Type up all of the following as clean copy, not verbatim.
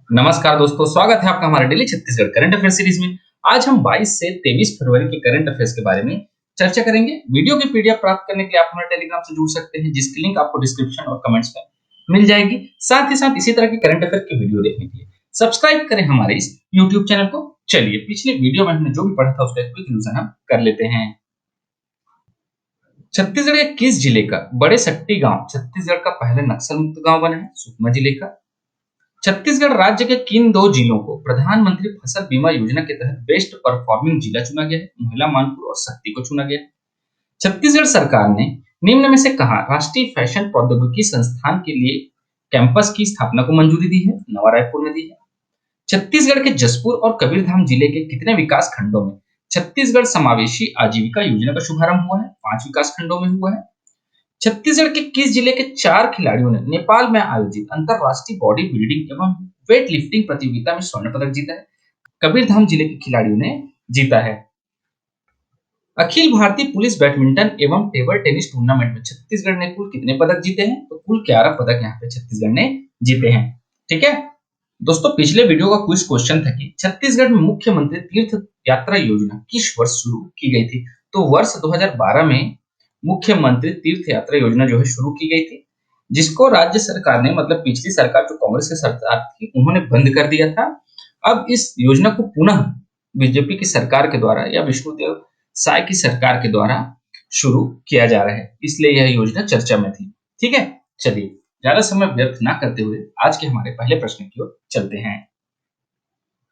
नमस्कार दोस्तों, स्वागत है आपका हमारे daily Chhattisgarh current affair series में। आज हम 22 से 23 फरवरी के करंट अफेयर्स के बारे में चर्चा करेंगे। वीडियो की पीडीएफ प्राप्त करने के लिए आप हमारे टेलीग्राम से जुड़ सकते हैं, जिसकी लिंक आपको डिस्क्रिप्शन और कमेंट्स में मिल जाएगी। साथ ही साथ इसी तरह के करंट अफेयर की वीडियो देखने के लिए सब्सक्राइब करें हमारे इस यूट्यूब चैनल को। चलिए, पिछले वीडियो में हमने जो भी पढ़ा था उसका क्विक रिवीजन हम कर लेते हैं। छत्तीसगढ़ के किस जिले का बड़े सट्टी गांव छत्तीसगढ़ का पहला नक्सल मुक्त गांव बना है? सुकमा जिले का। छत्तीसगढ़ राज्य के किन दो जिलों को प्रधानमंत्री फसल बीमा योजना के तहत बेस्ट परफॉर्मिंग जिला चुना गया है? महिला मानपुर और शक्ति को चुना गया है। छत्तीसगढ़ सरकार ने निम्न में से कहा राष्ट्रीय फैशन प्रौद्योगिकी संस्थान के लिए कैंपस की स्थापना को मंजूरी दी है? नवा रायपुर में दी है। छत्तीसगढ़ के जसपुर और कबीरधाम जिले के कितने विकास खंडों में छत्तीसगढ़ समावेशी आजीविका योजना का शुभारंभ हुआ है? 5 विकास खंडों में हुआ है। छत्तीसगढ़ के किस जिले के 4 खिलाड़ियों ने नेपाल में आयोजित अंतरराष्ट्रीय बॉडी बिल्डिंग एवं वेट लिफ्टिंग प्रतियोगिता में स्वर्ण पदक जीता है? कबीरधाम जिले के खिलाड़ियों ने जीता है। अखिल भारतीय पुलिस बैडमिंटन एवं टेबल टेनिस टूर्नामेंट में छत्तीसगढ़ ने कुल कितने पदक जीते हैं? तो कुल 11 पदक यहाँ पे छत्तीसगढ़ ने जीते हैं। ठीक है दोस्तों, पिछले वीडियो का क्विज क्वेश्चन था कि छत्तीसगढ़ में मुख्यमंत्री तीर्थ यात्रा योजना किस वर्ष शुरू की गई थी? तो वर्ष 2012 में मुख्यमंत्री तीर्थ यात्रा योजना जो है शुरू की गई थी, जिसको राज्य सरकार ने, मतलब पिछली सरकार जो कांग्रेस की सरकार थी, उन्होंने बंद कर दिया था। अब इस योजना को पुनः बीजेपी की सरकार के द्वारा या विष्णुदेव साय की सरकार के द्वारा शुरू किया जा रहा है, इसलिए यह योजना चर्चा में थी। ठीक है, चलिए ज्यादा समय व्यर्थ ना करते हुए आज के हमारे पहले प्रश्न की ओर चलते हैं।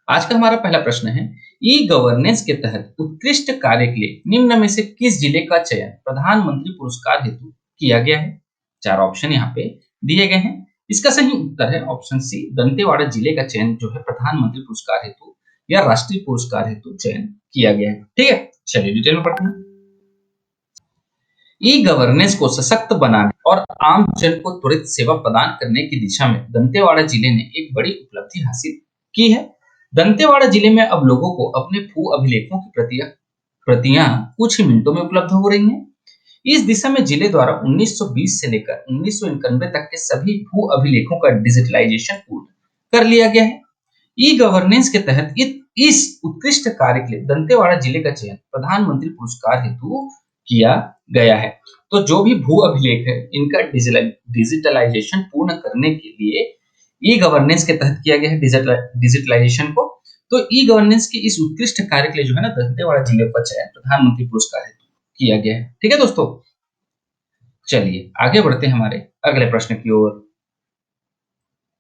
आज का हमारा पहला प्रश्न है, ई गवर्नेंस के तहत उत्कृष्ट कार्य के लिए निम्न में से किस जिले का चयन प्रधानमंत्री पुरस्कार हेतु किया गया है? 4 ऑप्शन यहाँ पे दिए गए हैं। इसका सही उत्तर है ऑप्शन सी, दंतेवाड़ा जिले का चयन जो है प्रधानमंत्री पुरस्कार हेतु या राष्ट्रीय पुरस्कार हेतु चयन किया गया है। ठीक है, चलिए डिटेल में पढ़ते हैं। ई गवर्नेंस को सशक्त बनाने और आम जन को त्वरित सेवा प्रदान करने की दिशा में दंतेवाड़ा जिले ने एक बड़ी उपलब्धि हासिल की है। दंतेवाड़ा जिले में अब लोगों को अपने भू अभिलेखों की प्रतियां कुछ ही मिनटों में उपलब्ध हो रही हैं। इस दिशा में जिले द्वारा 1920 से लेकर 1991 तक के सभी भू अभिलेखों का डिजिटलाइजेशन पूर्ण कर लिया गया है। ई गवर्नेंस के तहत इस उत्कृष्ट कार्य के लिए दंतेवाड़ा जिले का चयन प्रधानमंत्री पुरस्कार हेतु किया गया है। तो जो भी भू अभिलेख है, इनका डिजिटलाइजेशन पूर्ण करने के लिए ई गवर्नेंस के तहत किया गया है डिजिटलाइजेशन को। तो ई गवर्नेंस के इस उत्कृष्ट कार्य के लिए जो है ना, दंतेवाड़ा जिले का चयन प्रधानमंत्री पुरस्कार हेतु किया गया है। ठीक है दोस्तों, चलिए आगे बढ़ते हैं हमारे अगले प्रश्न की ओर।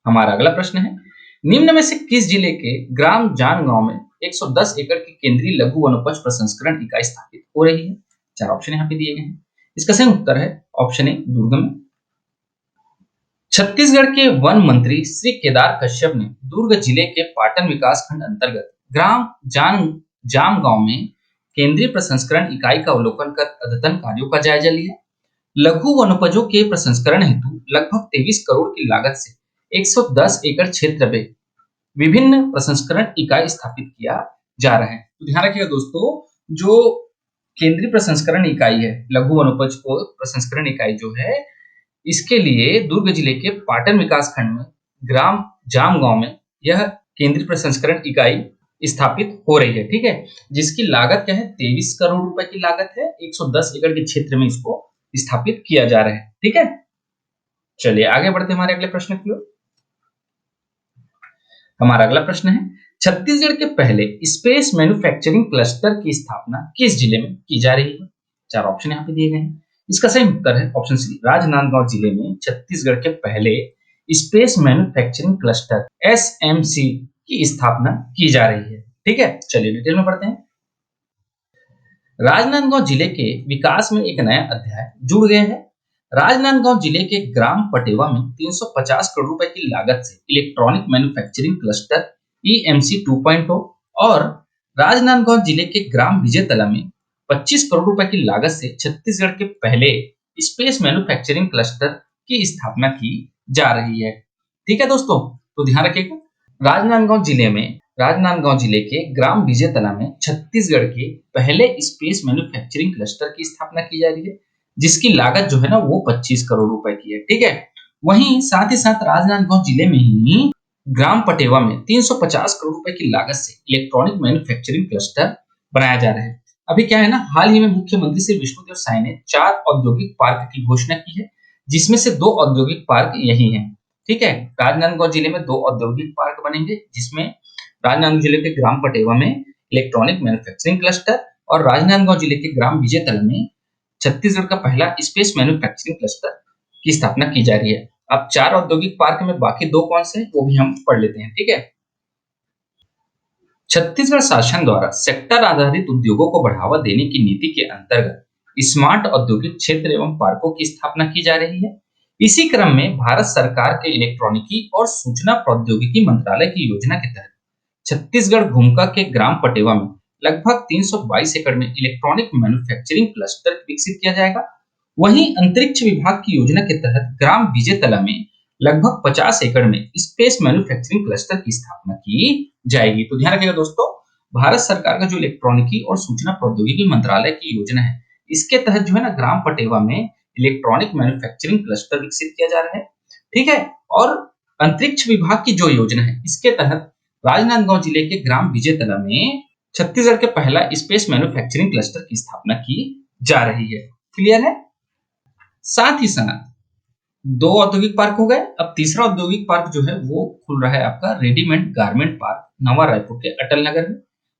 हमारा अगला प्रश्न है, निम्न में से किस जिले के ग्राम जान गांव में 110 एकड़ की केंद्रीय लघु वनोपज प्रसंस्करण इकाई स्थापित हो रही है? 4 ऑप्शन यहाँ पे दिए गए हैं। इसका सही उत्तर है ऑप्शन ए, दुर्ग में। छत्तीसगढ़ के वन मंत्री श्री केदार कश्यप ने दुर्ग जिले के पाटन विकास खंड अंतर्गत ग्राम जाम गांव में केंद्रीय प्रसंस्करण इकाई का अवलोकन कर अद्यतन कार्यों का जायजा लिया। लघु वनोपजों के प्रसंस्करण हेतु लगभग 23 करोड़ की लागत से 110 एकड़ क्षेत्र में विभिन्न प्रसंस्करण इकाई स्थापित किया जा रहा है। तो ध्यान रखिएगा दोस्तों, जो केंद्रीय प्रसंस्करण इकाई है, लघु वनोपज को प्रसंस्करण इकाई जो है, इसके लिए दुर्ग जिले के पाटन विकास खंड में ग्राम जाम गांव में यह केंद्रीय प्रसंस्करण इकाई स्थापित हो रही है। ठीक है, जिसकी लागत क्या है? 23 करोड़ रुपए की लागत है। 110 एकड़ के क्षेत्र में इसको स्थापित किया जा रहा है। ठीक है, चलिए आगे बढ़ते हमारे अगले प्रश्न की ओर। हमारा अगला प्रश्न है, छत्तीसगढ़ के पहले स्पेस मैन्युफैक्चरिंग क्लस्टर की स्थापना किस जिले में की जा रही है? 4 ऑप्शन यहाँ पे दिए गए हैं। इसका सही उत्तर है ऑप्शन सी, राजनांदगांव जिले में छत्तीसगढ़ के पहले स्पेस मैन्युफैक्चरिंग क्लस्टर एसएमसी की स्थापना की जा रही है। ठीक है, चलिए डिटेल में पढ़ते हैं। राजनांदगांव जिले के विकास में एक नया अध्याय जुड़ गया है। राजनांदगांव जिले के ग्राम पटेवा में 350 करोड़ रुपए की लागत से इलेक्ट्रॉनिक मैन्युफैक्चरिंग क्लस्टर ईएमसी 2.0 और राजनांदगांव जिले के ग्राम विजयतला में 25 करोड़ रुपए की लागत से छत्तीसगढ़ के पहले स्पेस मैन्युफैक्चरिंग क्लस्टर की स्थापना की जा रही है। ठीक है दोस्तों, तो ध्यान रखिएगा, राजनांदगांव जिले के ग्राम विजयतला में छत्तीसगढ़ के पहले स्पेस मैन्युफैक्चरिंग क्लस्टर की स्थापना की जा रही है, जिसकी लागत जो है ना वो 25 करोड़ रुपए की है। ठीक है, वहीं साथ ही साथ राजनांदगांव जिले में ही ग्राम पटेवा में 350 करोड़ रुपए की लागत से इलेक्ट्रॉनिक मैन्युफैक्चरिंग क्लस्टर बनाया जा रहा है। अभी क्या है ना, हाल ही में मुख्यमंत्री श्री विष्णुदेव साय ने 4 औद्योगिक पार्क की घोषणा की है, जिसमें से 2 औद्योगिक पार्क यही हैं। ठीक है, राजनांदगांव जिले में 2 औद्योगिक पार्क बनेंगे, जिसमें राजनांदगांव जिले के ग्राम पटेवा में इलेक्ट्रॉनिक मैन्युफैक्चरिंग क्लस्टर और राजनांदगांव जिले के ग्राम विजेतल में छत्तीसगढ़ का पहला स्पेस मैन्युफैक्चरिंग क्लस्टर की स्थापना की जा रही है। अब 4 औद्योगिक पार्क में बाकी 2 कौन से हैं वो भी हम पढ़ लेते हैं। ठीक है, छत्तीसगढ़ शासन द्वारा सेक्टर आधारित उद्योगों को बढ़ावा देने की नीति के अंतर्गत स्मार्ट औद्योगिक क्षेत्र एवं पार्कों की स्थापना की जा रही है। इसी क्रम में भारत सरकार के इलेक्ट्रॉनिकी और सूचना प्रौद्योगिकी मंत्रालय की योजना के तहत छत्तीसगढ़ घुमका के ग्राम पटेवा में लगभग 322 एकड़ में इलेक्ट्रॉनिक मैन्युफैक्चरिंग क्लस्टर विकसित किया जाएगा। वहीं अंतरिक्ष विभाग की योजना के तहत ग्राम विजेतला में लगभग 50 एकड़ में स्पेस मैन्युफैक्चरिंग क्लस्टर की स्थापना की जाएगी। तो ध्यान रखिएगा दोस्तों, भारत सरकार का जो इलेक्ट्रॉनिकी और सूचना प्रौद्योगिकी मंत्रालय की योजना है, इसके तहत जो है ना ग्राम पटेवा में इलेक्ट्रॉनिक मैन्युफैक्चरिंग क्लस्टर विकसित किया जा रहा है। ठीक है, और अंतरिक्ष विभाग की जो योजना है, इसके तहत राजनांदगांव जिले के ग्राम विजेतला में छत्तीसगढ़ के पहला स्पेस मैन्युफैक्चरिंग क्लस्टर की स्थापना की जा रही है। क्लियर है? साथ ही साथ 2 औद्योगिक पार्क हो गए। अब तीसरा औद्योगिक पार्क जो है वो खुल रहा है आपका रेडीमेड गारमेंट पार्क नवा रायपुर के अटल नगर में।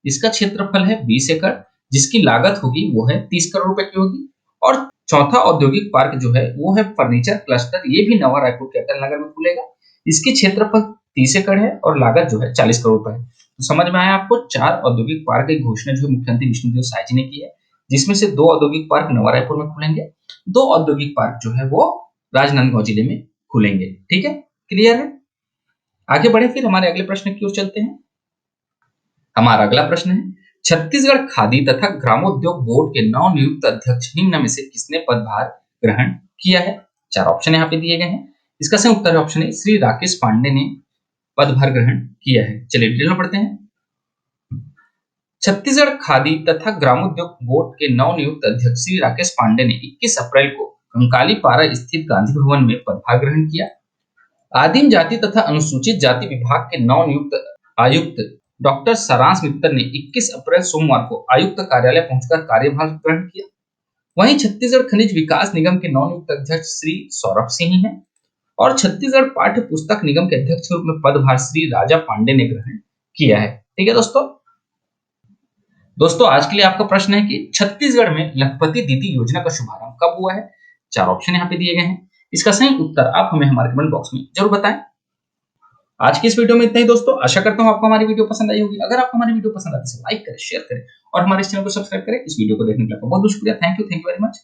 इसका क्षेत्रफल है 20 एकड़, जिसकी लागत होगी वो है 30 करोड़ रुपए की होगी। और चौथा औद्योगिक पार्क जो है वो है फर्नीचर क्लस्टर, ये भी नवा रायपुर के अटल नगर में खुलेगा। इसकी क्षेत्रफल 30 एकड़ है और लागत जो है 40 करोड़ रुपए है। तो समझ में आया आपको, 4 औद्योगिक पार्क की घोषणा जो मुख्यमंत्री विष्णुदेव साय जी ने की है, जिसमें से 2 औद्योगिक पार्क नवा रायपुर में खुलेंगे, 2 औद्योगिक पार्क जो है वो राजनांदगांव जिले में खुलेंगे। ठीक है, क्लियर है? आगे बढ़े फिर हमारे अगले प्रश्न की ओर चलते हैं। हमारा अगला प्रश्न है, छत्तीसगढ़ खादी तथा ग्रामोद्योग बोर्ड के नवनियुक्त अध्यक्ष निम्न में से किसने पदभार ग्रहण किया है? 4 ऑप्शन यहाँ पे दिए गए हैं। इसका सही उत्तर ऑप्शन है श्री राकेश पांडे ने पदभार ग्रहण किया है। चलिए डिटेल में पढ़ते हैं। छत्तीसगढ़ खादी तथा ग्रामोद्योग बोर्ड के नवनियुक्त अध्यक्ष श्री राकेश पांडे ने 21 अप्रैल को कंकाली पारा स्थित गांधी भवन में पदभार ग्रहण किया। आदिम जाति तथा अनुसूचित जाति विभाग के नवनियुक्त आयुक्त डॉक्टर सारांश मित्तर ने 21 अप्रैल सोमवार को आयुक्त कार्यालय पहुंचकर कार्यभार ग्रहण किया। वहीं छत्तीसगढ़ खनिज विकास निगम के नवनियुक्त अध्यक्ष श्री सौरभ सिंह हैं और छत्तीसगढ़ पाठ्य पुस्तक निगम के अध्यक्ष के रूप में पदभार श्री राजा पांडे ने ग्रहण किया है। ठीक है दोस्तों आज के लिए आपका प्रश्न है कि छत्तीसगढ़ में लखपति दीदी योजना का शुभारंभ कब हुआ है? 4 ऑप्शन यहाँ पे दिए गए हैं। इसका सही उत्तर आप हमें हमारे कमेंट बॉक्स में जरूर बताएं। आज की इस वीडियो में इतना ही दोस्तों। आशा करता हूँ आपको हमारी वीडियो पसंद आई होगी। अगर आपको हमारी वीडियो पसंद आती है तो लाइक करें, शेयर करें और हमारे इस चैनल को सब्सक्राइब करें। इस वीडियो को देखने के लिए बहुत बहुत शुक्रिया। Thank you very much.